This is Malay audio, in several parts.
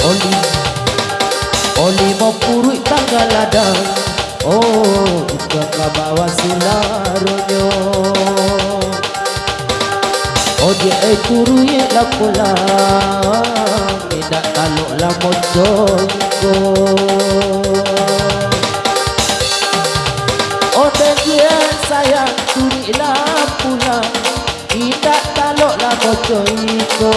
Oli, oli mau purui tanggal ladang. Oh, buka ka bawa sularonyo. Oh, dia purui la pulang. Tidak taluk la mojongo. Oh, dia sayang purui la pulang. Tidak taluk la mojongo.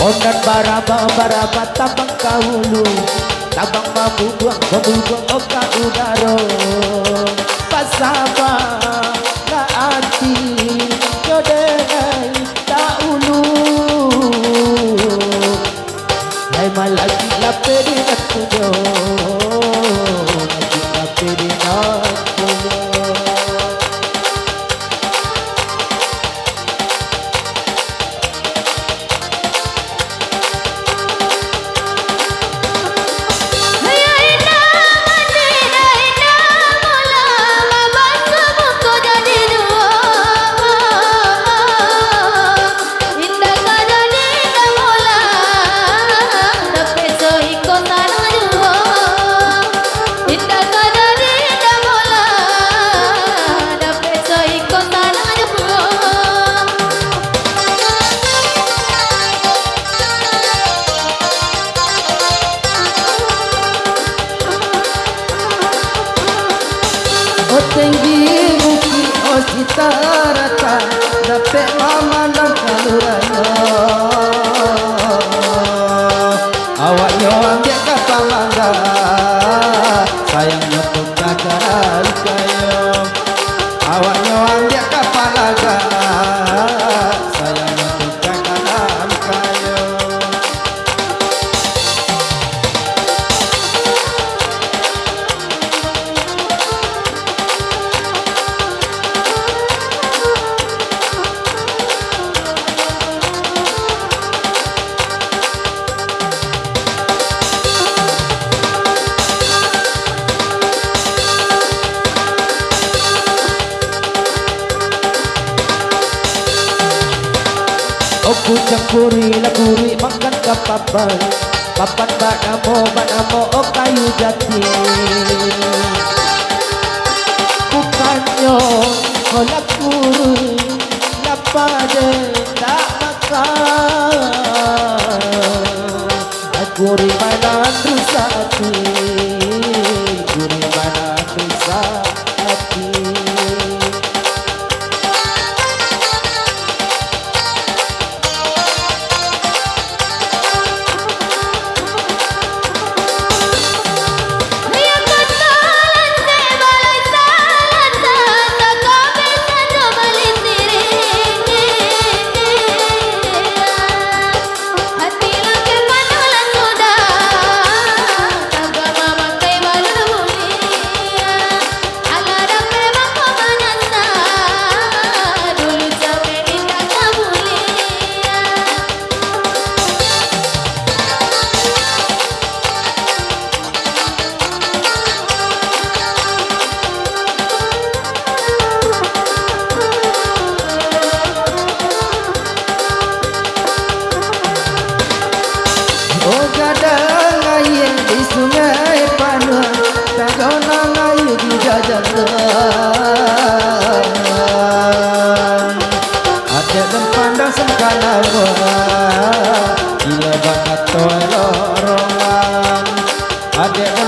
Ondan baraba tabang kahulu, tabang mabubuang oka udaro. Pasaba na ati jodenai taulu. Hai malagi la pedi nakujo, lagi la pedi nakujo. Tinggi muki osita rata dapat mama dan kaluraya. Awaknya ambil kapal mangga, sayangnya pun kagak kayo. Awaknya ambil kapal laga, sayangnya pun kagak kayo. Aku campuri lakuri makan kapapan, papan bak namo oh kayu jati. Bukannya oh lakuri lapade tak makan. Lakuri mana rusak hati, lakuri mana rusak hati. Hati lagi mana sudah Adek